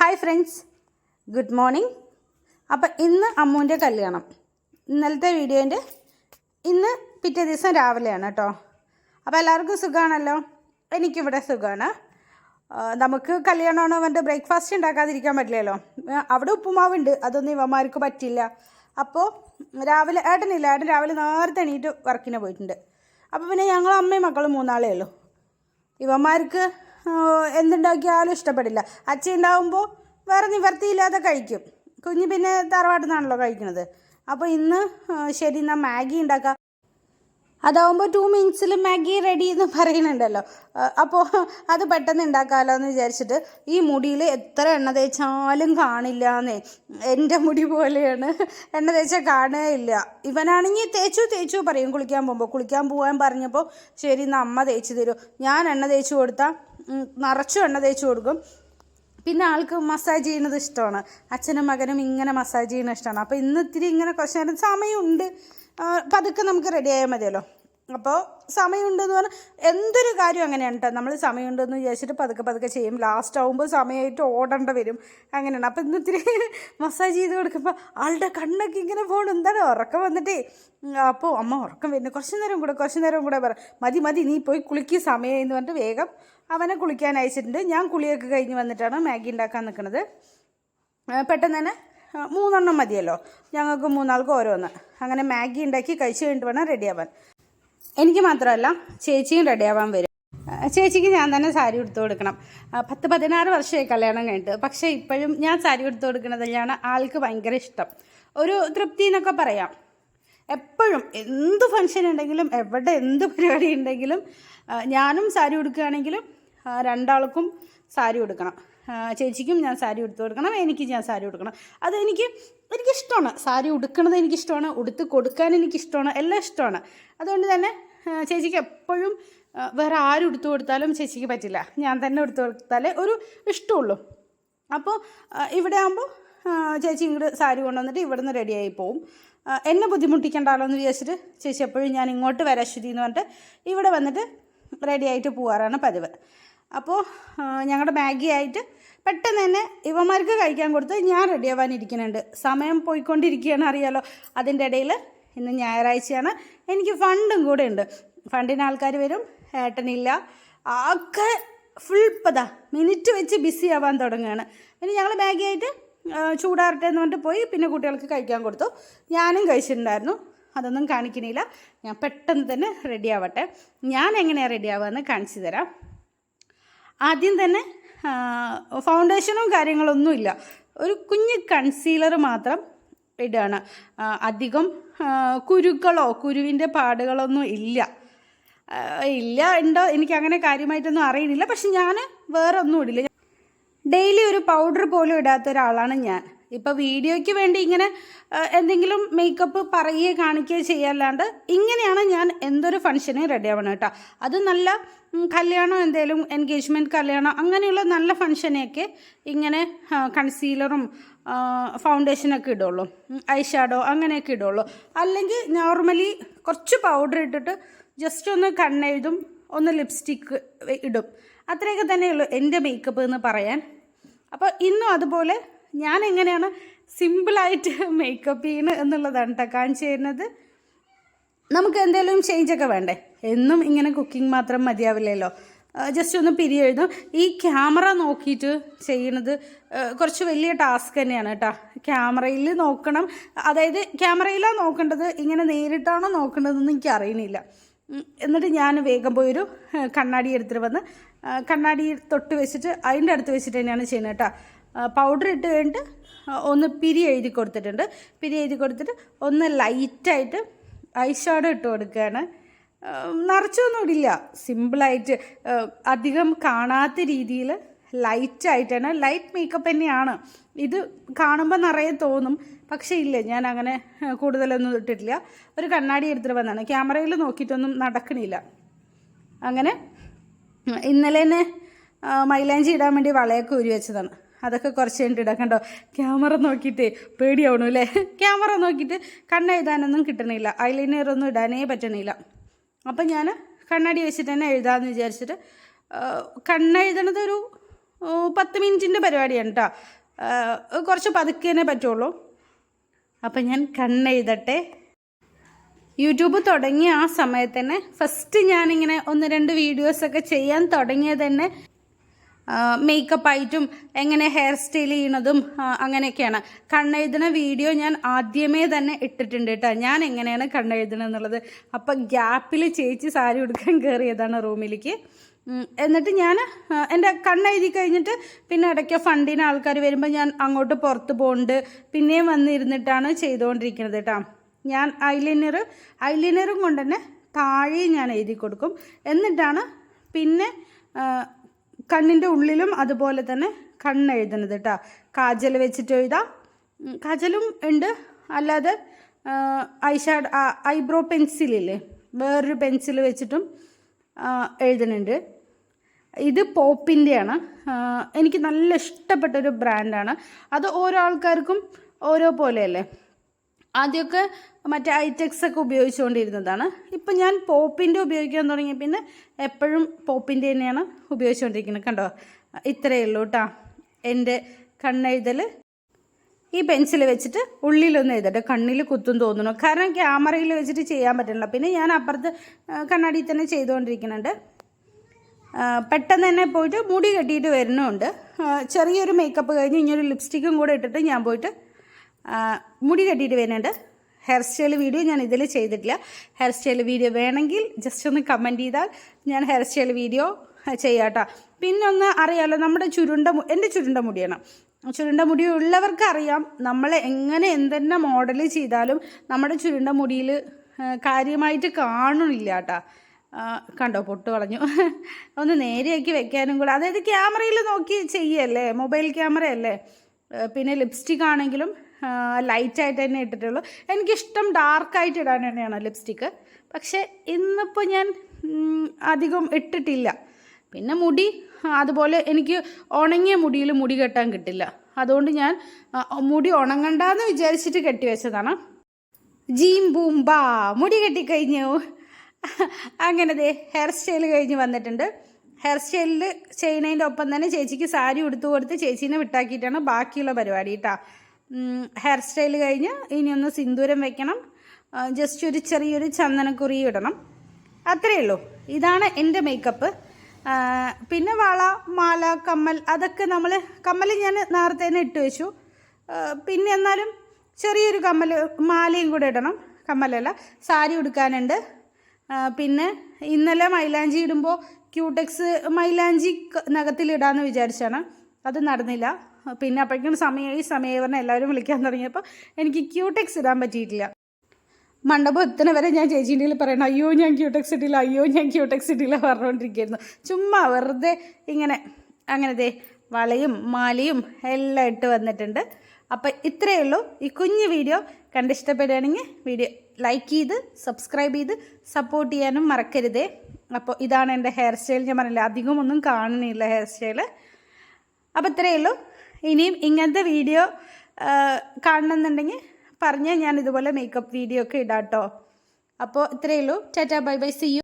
Hi friends, good morning. അപ്പം ഇന്ന് അമ്മുവിൻ്റെ കല്യാണം. ഇന്നലത്തെ വീഡിയോൻ്റെ ഇന്ന് പിറ്റേ ദിവസം രാവിലെയാണ് കേട്ടോ. അപ്പോൾ എല്ലാവർക്കും സുഖമാണല്ലോ. എനിക്കിവിടെ സുഖമാണ്. നമുക്ക് കല്യാണമാണോ അവൻ്റെ ബ്രേക്ക്ഫാസ്റ്റ് ഉണ്ടാക്കാതിരിക്കാൻ പറ്റില്ലല്ലോ. അവിടെ ഉപ്പുമാവുണ്ട്, അതൊന്നും ഇവന്മാർക്ക് പറ്റില്ല. അപ്പോൾ ഏട്ടൻ രാവിലെ നേരത്തെ എണീറ്റ് വർക്കിന് പോയിട്ടുണ്ട്. അപ്പോൾ പിന്നെ ഞങ്ങൾ അമ്മയും മക്കളും മൂന്നാളേ ഉള്ളൂ. ഇവന്മാർക്ക് എന്തുണ്ടാക്കിയാലും ഇഷ്ടപ്പെടില്ല. അച്ഛൻ ഉണ്ടാവുമ്പോൾ വേറെ നിവർത്തിയില്ലാതെ കഴിക്കും. കുഞ്ഞ് പിന്നെ തറവാട്ടിൽ നിന്നാണല്ലോ കഴിക്കുന്നത്. അപ്പോൾ ഇന്ന് ശരി എന്നാൽ മാഗി ഉണ്ടാക്കാം, അതാവുമ്പോൾ 2 മിനിറ്റ്സിൽ മാഗി റെഡി എന്ന് പറയുന്നുണ്ടല്ലോ. അപ്പോൾ അത് പെട്ടെന്ന് ഉണ്ടാക്കാമല്ലോ എന്ന് വിചാരിച്ചിട്ട് ഈ മുടിയിൽ എത്ര എണ്ണ തേച്ചാലും കാണില്ല എന്നേ. എൻ്റെ മുടി പോലെയാണ്, എണ്ണ തേച്ചാൽ കാണുകയില്ല. ഇവനാണെങ്കിൽ തേച്ചു പറയും കുളിക്കാൻ പോകാൻ പറഞ്ഞപ്പോൾ ശരി എന്നാൽ അമ്മ തേച്ച് തരും. ഞാൻ എണ്ണ തേച്ച് കൊടുത്താൽ നിറച്ചും എണ്ണ തേച്ച് കൊടുക്കും. പിന്നെ ആൾക്ക് മസാജ് ചെയ്യുന്നത് ഇഷ്ടമാണ്. അച്ഛനും മകനും ഇങ്ങനെ മസാജ് ചെയ്യുന്നത് ഇഷ്ടമാണ്. അപ്പോൾ ഇന്ന് ഇത്തിരി ഇങ്ങനെ കുറച്ച് നേരം സമയമുണ്ട്, പതുക്കെ നമുക്ക് റെഡി ആയാൽ മതിയല്ലോ. അപ്പോൾ സമയമുണ്ടെന്ന് പറഞ്ഞാൽ എന്തൊരു കാര്യം അങ്ങനെയാണ് കേട്ടോ. നമ്മൾ സമയമുണ്ടെന്ന് വിചാരിച്ചിട്ട് പതുക്കെ ചെയ്യും. ലാസ്റ്റ് ആകുമ്പോൾ സമയമായിട്ട് ഓടേണ്ട വരും. അങ്ങനെയാണ്. അപ്പോൾ ഇന്ന് ഇത്തിരി മസാജ് ചെയ്ത് കൊടുക്കുമ്പോൾ ആളുടെ കണ്ണൊക്കെ ഇങ്ങനെ പോകണം. എന്താണ് ഉറക്കം വന്നിട്ടേ. അപ്പോൾ അമ്മ ഉറക്കം വരുന്നത് കുറച്ച് നേരം കൂടെ പറ, മതി നീ പോയി കുളിക്ക് സമയം എന്ന് പറഞ്ഞിട്ട് വേഗം അവനെ കുളിക്കാൻ അയച്ചിട്ടുണ്ട്. ഞാൻ കുളിയൊക്കെ കഴിഞ്ഞ് വന്നിട്ടാണ് മാഗി ഉണ്ടാക്കാൻ നിൽക്കുന്നത്. പെട്ടെന്ന് തന്നെ 3 എണ്ണം മതിയല്ലോ, ഞങ്ങൾക്ക് 3 ആൾക്കും ഓരോന്ന്. അങ്ങനെ മാഗി ഉണ്ടാക്കി കഴിച്ച് കഴിഞ്ഞിട്ട് വേണം റെഡിയാവാൻ. എനിക്ക് മാത്രമല്ല ചേച്ചിയും റെഡിയാവാൻ വരും. ചേച്ചിക്ക് ഞാൻ തന്നെ സാരി എടുത്തു കൊടുക്കണം. 10-16 വർഷമായി കല്യാണം കഴിഞ്ഞിട്ട്. പക്ഷേ ഇപ്പോഴും ഞാൻ സാരി എടുത്തു കൊടുക്കുന്നതിലാണ് ആൾക്ക് ഭയങ്കര ഇഷ്ടം. ഒരു തൃപ്തി എന്നൊക്കെ പറയാം. എപ്പോഴും എന്ത് ഫംഗ്ഷൻ ഉണ്ടെങ്കിലും എവിടെ എന്ത് പരിപാടി ഉണ്ടെങ്കിലും ഞാനും സാരി ഉടുക്കുകയാണെങ്കിലും 2 ആൾക്കും സാരി ഉടുക്കണം. ചേച്ചിക്കും ഞാൻ സാരി ഉടുത്തു കൊടുക്കണം, എനിക്ക് ഞാൻ സാരി ഉടുക്കണം. അത് എനിക്കിഷ്ടമാണ്. സാരി ഉടുക്കണത് എനിക്കിഷ്ടമാണ്, ഉടുത്ത് കൊടുക്കാൻ എനിക്കിഷ്ടമാണ്, എല്ലാം ഇഷ്ടമാണ്. അതുകൊണ്ട് തന്നെ ചേച്ചിക്ക് എപ്പോഴും വേറെ ആരും ഉടുത്തു കൊടുത്താലും ചേച്ചിക്ക് പറ്റില്ല. ഞാൻ തന്നെ ഉടുത്തു കൊടുത്താലേ ഒരു ഇഷ്ടമുള്ളൂ. അപ്പോൾ ഇവിടെ ആകുമ്പോൾ ചേച്ചി ഇങ്ങോട്ട് സാരി കൊണ്ടുവന്നിട്ട് ഇവിടെ നിന്ന് റെഡിയായി പോവും. എന്നെ ബുദ്ധിമുട്ടിക്കണ്ടല്ലോ എന്ന് വിചാരിച്ചിട്ട് ചേച്ചി എപ്പോഴും ഞാൻ ഇങ്ങോട്ട് വരാം ശ്രുതി എന്ന് പറഞ്ഞിട്ട് ഇവിടെ വന്നിട്ട് റെഡി ആയിട്ട് പോകാറാണ് പതിവ്. അപ്പോൾ ഞങ്ങളുടെ മാഗി ആയിട്ട് പെട്ടെന്ന് തന്നെ ഇവന്മാർക്ക് കഴിക്കാൻ കൊടുത്ത് ഞാൻ റെഡിയാവാനിരിക്കുന്നുണ്ട്. സമയം പോയിക്കൊണ്ടിരിക്കുകയാണ്, അറിയാലോ. അതിൻ്റെ ഇടയിൽ ഇന്ന് ഞായറാഴ്ചയാണ്, എനിക്ക് ഫണ്ടും കൂടെ ഉണ്ട്. ഫണ്ടിന് ആൾക്കാർ വരും, ഏട്ടനില്ല. ആകെ ഫുൾ മിനിറ്റ് വെച്ച് ബിസി ആവാൻ തുടങ്ങുകയാണ്. പിന്നെ ഞങ്ങൾ മാഗി ആയിട്ട് ചൂടാറട്ടെ എന്ന് പറഞ്ഞിട്ട് പോയി. പിന്നെ കുട്ടികൾക്ക് കഴിക്കാൻ കൊടുത്തു, ഞാനും കഴിച്ചിട്ടുണ്ടായിരുന്നു. അതൊന്നും കാണിക്കണില്ല. ഞാൻ പെട്ടെന്ന് തന്നെ റെഡി ആവട്ടെ. ഞാൻ എങ്ങനെയാണ് റെഡി ആവുകയെന്ന് കാണിച്ചു തരാം. ആദ്യം തന്നെ ഫൗണ്ടേഷനും കാര്യങ്ങളൊന്നുമില്ല, ഒരു കുഞ്ഞ് കൺസീലർ മാത്രം ഇടുകയാണ്. അധികം കുരുവിൻ്റെ പാടുകളൊന്നും ഉണ്ടോ എനിക്കങ്ങനെ കാര്യമായിട്ടൊന്നും അറിയുന്നില്ല. പക്ഷെ ഞാൻ വേറെ ഒന്നും ഇടില്ല. ഡെയിലി ഒരു പൗഡർ പോലും ഇടാത്ത ഒരാളാണ് ഞാൻ. ഇപ്പോൾ വീഡിയോയ്ക്ക് വേണ്ടി ഇങ്ങനെ എന്തെങ്കിലും മേക്കപ്പ് പറയുകയോ കാണിക്കുകയോ ചെയ്യാല്ലാണ്ട് ഇങ്ങനെയാണ് ഞാൻ എന്തൊരു ഫംഗ്ഷന് റെഡി ആവണം കേട്ടോ. അത് നല്ല കല്യാണം, എന്തെങ്കിലും എൻഗേജ്മെൻറ്റ്, കല്യാണം, അങ്ങനെയുള്ള നല്ല ഫംഗ്ഷനെയൊക്കെ ഇങ്ങനെ കൺസീലറും ഫൗണ്ടേഷനൊക്കെ ഇടുള്ളൂ, ഐ ഷാഡോ അങ്ങനെയൊക്കെ ഇടുള്ളൂ. അല്ലെങ്കിൽ നോർമലി കുറച്ച് പൗഡർ ഇട്ടിട്ട് ജസ്റ്റ് ഒന്ന് കണ്ണെഴുതും, ഒന്ന് ലിപ്സ്റ്റിക്ക് ഇടും. അത്രയൊക്കെ തന്നെയുള്ളൂ എൻ്റെ മേക്കപ്പ് എന്ന് പറയാൻ. അപ്പോൾ ഇന്നും അതുപോലെ ഞാൻ എങ്ങനെയാണ് സിമ്പിളായിട്ട് മേക്കപ്പ് ചെയ്യുന്നത് എന്നുള്ളതാണ് കേട്ടോ കാണിച്ചു തരുന്നത്. നമുക്ക് എന്തെങ്കിലും ചേഞ്ചൊക്കെ വേണ്ടേ? എന്നും ഇങ്ങനെ കുക്കിംഗ് മാത്രം മതിയാവില്ലല്ലോ. ജസ്റ്റ് ഒന്ന് പിരിയെഴുതും. ഈ ക്യാമറ നോക്കിയിട്ട് ചെയ്യുന്നത് കുറച്ച് വലിയ ടാസ്ക് തന്നെയാണ് കേട്ടോ. ക്യാമറയിൽ നോക്കണം, അതായത് ക്യാമറയിലാണ് നോക്കേണ്ടത്, ഇങ്ങനെ നേരിട്ടാണോ നോക്കേണ്ടതെന്ന് എനിക്ക് അറിയണില്ല. എന്നിട്ട് ഞാൻ വേഗം പോയൊരു കണ്ണാടി എടുത്തിട്ട് വന്ന് കണ്ണാടി തൊട്ട് വെച്ചിട്ട് അതിൻ്റെ അടുത്ത് വെച്ചിട്ട് തന്നെയാണ് ചെയ്യുന്നത് കേട്ടോ. പൗഡർ ഇട്ട് കഴിഞ്ഞിട്ട് ഒന്ന് പിരി എഴുതി കൊടുത്തിട്ട് ഒന്ന് ലൈറ്റായിട്ട് ഐ ഷാഡോ ഇട്ട് കൊടുക്കുകയാണ്. നിറച്ചൊന്നും ഇടില്ല, സിമ്പിളായിട്ട് അധികം കാണാത്ത രീതിയിൽ ലൈറ്റായിട്ടാണ്. ലൈറ്റ് മേക്കപ്പ് തന്നെയാണ് ഇത്. കാണുമ്പോൾ നിറയെ തോന്നും, പക്ഷേ ഇല്ല, ഞാൻ അങ്ങനെ കൂടുതലൊന്നും ഇട്ടിട്ടില്ല. ഒരു കണ്ണാടി എടുത്തിട്ട് വന്നാണ്, ക്യാമറയിൽ നോക്കിയിട്ടൊന്നും നടക്കണില്ല. അങ്ങനെ ഇന്നലെ തന്നെ മൈലാഞ്ചി ഇടാൻ വേണ്ടി വളയൊക്കെ ഉരി വെച്ചതാണ്. അതൊക്കെ കുറച്ച് കഴിഞ്ഞിട്ട് ഇടാം. കണ്ടോ, ക്യാമറ നോക്കിയിട്ട് പേടിയാവണു അല്ലേ? ക്യാമറ നോക്കിയിട്ട് കണ്ണെഴുതാനൊന്നും കിട്ടണില്ല, ഐലൈനറൊന്നും ഇടാനേ പറ്റണില്ല. അപ്പം ഞാൻ കണ്ണാടി വെച്ചിട്ട് തന്നെ എഴുതാമെന്ന് വിചാരിച്ചിട്ട് കണ്ണെഴുതണതൊരു 10 മിനിറ്റിൻ്റെ പരിപാടിയാണ് കേട്ടോ. കുറച്ച് പതുക്കെ പറ്റുള്ളൂ. അപ്പം ഞാൻ കണ്ണെഴുതട്ടെ. യൂട്യൂബ് തുടങ്ങിയ ആ സമയത്ത് തന്നെ ഫസ്റ്റ് ഞാനിങ്ങനെ 1-2 വീഡിയോസൊക്കെ ചെയ്യാൻ തുടങ്ങിയത് തന്നെ മേക്കപ്പായിട്ടും എങ്ങനെ ഹെയർ സ്റ്റൈൽ ചെയ്യണതും അങ്ങനെയൊക്കെയാണ്. കണ്ണെഴുതുന്ന വീഡിയോ ഞാൻ ആദ്യമേ തന്നെ ഇട്ടിട്ടുണ്ട് കേട്ടോ, ഞാൻ എങ്ങനെയാണ് കണ്ണെഴുതണം എന്നുള്ളത്. അപ്പം ഗ്യാപ്പിൽ ചേച്ചി സാരി ഉടുക്കാൻ കയറിയതാണ് റൂമിലേക്ക്. എന്നിട്ട് ഞാൻ എൻ്റെ കണ്ണെഴുതി കഴിഞ്ഞിട്ട് പിന്നെ ഇടയ്ക്ക് ഫണ്ടിന് ആൾക്കാർ വരുമ്പോൾ ഞാൻ അങ്ങോട്ട് പുറത്ത് പോകുന്നുണ്ട്, പിന്നെയും വന്നിരുന്നിട്ടാണ് ചെയ്തുകൊണ്ടിരിക്കുന്നത് കേട്ടോ. ഞാൻ ഐലൈനറും കൊണ്ട് തന്നെ താഴെയും ഞാൻ എഴുതി കൊടുക്കും. എന്നിട്ടാണ് പിന്നെ കണ്ണിൻ്റെ ഉള്ളിലും അതുപോലെ തന്നെ കണ്ണെഴുതുന്നത് കേട്ടോ. കാജൽ വെച്ചിട്ട് എഴുതാം, കാജലും ഉണ്ട്. അല്ലാതെ ഐബ്രോ പെൻസിലില്ലേ, വേറൊരു പെൻസിൽ വെച്ചിട്ടും എഴുതുന്നുണ്ട്. ഇത് പോപ്പിൻ്റെയാണ്. എനിക്ക് നല്ല ഇഷ്ടപ്പെട്ടൊരു ബ്രാൻഡാണ്. അത് ഓരോ ആൾക്കാർക്കും ഓരോ പോലെയല്ലേ. ആദ്യമൊക്കെ മറ്റേ ഐറ്റെക്സൊക്കെ ഉപയോഗിച്ചുകൊണ്ടിരുന്നതാണ്. ഇപ്പം ഞാൻ പോപ്പിൻ്റെ ഉപയോഗിക്കാൻ തുടങ്ങി, പിന്നെ എപ്പോഴും പോപ്പിൻ്റെ തന്നെയാണ് ഉപയോഗിച്ചുകൊണ്ടിരിക്കുന്നത്. കണ്ടോ, ഇത്രയേ ഉള്ളൂ കേട്ടോ എൻ്റെ കണ്ണെഴുതൽ. ഈ പെൻസിൽ വെച്ചിട്ട് ഉള്ളിലൊന്നും എഴുതട്ടെ, കണ്ണിൽ കുത്തും തോന്നുന്നു, കാരണം ക്യാമറയിൽ വെച്ചിട്ട് ചെയ്യാൻ പറ്റില്ല. പിന്നെ ഞാൻ അപ്പുറത്ത് കണ്ണാടിയിൽ തന്നെ ചെയ്തുകൊണ്ടിരിക്കുന്നുണ്ട്. പെട്ടെന്ന് തന്നെ പോയിട്ട് മുടി കെട്ടിയിട്ട് വരുന്നുണ്ട്. ചെറിയൊരു മേക്കപ്പ് കഴിഞ്ഞ് ഇനിയൊരു ലിപ്സ്റ്റിക്കും കൂടെ ഇട്ടിട്ട് ഞാൻ പോയിട്ട് മുടി കെട്ടിയിട്ട് വരുന്നുണ്ട്. ഹെയർ സ്റ്റൈൽ വീഡിയോ ഞാൻ ഇതിൽ ചെയ്തിട്ടില്ല. ഹെയർ സ്റ്റൈൽ വീഡിയോ വേണമെങ്കിൽ ജസ്റ്റ് ഒന്ന് കമൻറ്റ് ചെയ്താൽ ഞാൻ ഹെയർ സ്റ്റൈൽ വീഡിയോ ചെയ്യാം കേട്ടോ. പിന്നെ ഒന്ന് അറിയാമല്ലോ, നമ്മുടെ എൻ്റെ ചുരുണ്ട മുടിയാണ്. ചുരുണ്ട മുടി ഉള്ളവർക്ക് അറിയാം, നമ്മൾ എങ്ങനെ എന്തെന്നെ മോഡൽ ചെയ്താലും നമ്മുടെ ചുരുണ്ട മുടിയിൽ കാര്യമായിട്ട് കാണുന്നില്ല കേട്ടോ. കണ്ടോ, പൊട്ട് കളഞ്ഞു. ഒന്ന് നേരെയാക്കി വെക്കാനും കൂടെ, അതായത് ക്യാമറയിൽ നോക്കി ചെയ്യല്ലേ, മൊബൈൽ ക്യാമറയല്ലേ. പിന്നെ ലിപ്സ്റ്റിക് ആണെങ്കിലും ലൈറ്റായിട്ട് തന്നെ ഇട്ടിട്ടുള്ളൂ. എനിക്കിഷ്ടം ഡാർക്കായിട്ട് ഇടാൻ തന്നെയാണ് ലിപ്സ്റ്റിക്ക്. പക്ഷേ ഇന്നിപ്പോൾ ഞാൻ അധികം ഇട്ടിട്ടില്ല. പിന്നെ മുടി അതുപോലെ എനിക്ക് ഉണങ്ങിയ മുടിയിൽ മുടി കെട്ടാൻ കിട്ടില്ല. അതുകൊണ്ട് ഞാൻ മുടി ഉണങ്ങണ്ടെന്ന് വിചാരിച്ചിട്ട് കെട്ടി വെച്ചതാണ്. ജീം ബൂം ബാ, മുടി കെട്ടിക്കഴിഞ്ഞു. അങ്ങനെ ദേ ഹെയർ സ്റ്റൈൽ കഴിഞ്ഞ് വന്നിട്ടുണ്ട്. ഹെയർ സ്റ്റൈലിൽ ചെയ്യുന്നതിൻ്റെ ഒപ്പം തന്നെ ചേച്ചിക്ക് സാരി ഉടുത്തു കൊടുത്ത് ചേച്ചീനെ വിട്ടാക്കിയിട്ടാണ് ബാക്കിയുള്ള പരിപാടി കേട്ടോ. ഹെയർ സ്റ്റൈൽ കഴിഞ്ഞ് ഇനിയൊന്ന് സിന്ദൂരം വെക്കണം, ജസ്റ്റ് ഒരു ചെറിയൊരു ചന്ദനക്കുറി ഇടണം, അത്രയേ ഉള്ളൂ. ഇതാണ് എൻ്റെ മേക്കപ്പ്. പിന്നെ വള, മാല, കമ്മൽ, അതൊക്കെ കമ്മൽ ഞാൻ നേരത്തെ തന്നെ ഇട്ട് വെച്ചു. പിന്നെ എന്നാലും ചെറിയൊരു മാലയും കൂടെ ഇടണം. കമ്മലല്ല, സാരി ഉടുക്കാനുണ്ട്. പിന്നെ ഇന്നലെ മൈലാഞ്ചി ഇടുമ്പോൾ ക്യൂടെക്സ് മൈലാഞ്ചി നഖത്തിലിടാമെന്ന് വിചാരിച്ചാണ്, അത് നടന്നില്ല. പിന്നെ അപ്പോഴേക്കും സമയമായി പറഞ്ഞാൽ എല്ലാവരും വിളിക്കാൻ തുടങ്ങിയപ്പോൾ എനിക്ക് ക്യൂടെക്സ് ഇടാൻ പറ്റിയിട്ടില്ല. മണ്ഡപം എത്തുന്ന വരെ ഞാൻ ചേച്ചീൻ്റെ പറയണം, അയ്യോ ഞാൻ ക്യൂടെക്സ് ഇട്ടില്ല പറഞ്ഞുകൊണ്ടിരിക്കുകയായിരുന്നു. ചുമ്മാ വെറുതെ അങ്ങനെ ദേ വളയും മാലയും എല്ലാം ഇട്ട് വന്നിട്ടുണ്ട്. അപ്പോൾ ഇത്രയേ ഉള്ളൂ ഈ കുഞ്ഞു വീഡിയോ. കണ്ടിഷ്ടപ്പെടുകയാണെങ്കിൽ വീഡിയോ ലൈക്ക് ചെയ്ത് സബ്സ്ക്രൈബ് ചെയ്ത് സപ്പോർട്ട് ചെയ്യാനും മറക്കരുതേ. അപ്പോൾ ഇതാണ് എൻ്റെ ഹെയർ സ്റ്റൈൽ. ഞാൻ പറഞ്ഞില്ല, അധികമൊന്നും കാണുന്നില്ല ഹെയർ സ്റ്റൈൽ. അപ്പോൾ ഇത്രയേ ഉള്ളൂ. ഇനിയും ഇങ്ങനത്തെ വീഡിയോ കാണണമെന്നുണ്ടെങ്കിൽ പറഞ്ഞാൽ ഞാൻ ഇതുപോലെ മേക്കപ്പ് വീഡിയോ ഒക്കെ ഇടാം കേട്ടോ. അപ്പോൾ ഇത്രയേ ഉള്ളൂ. Tata bye bye, see U.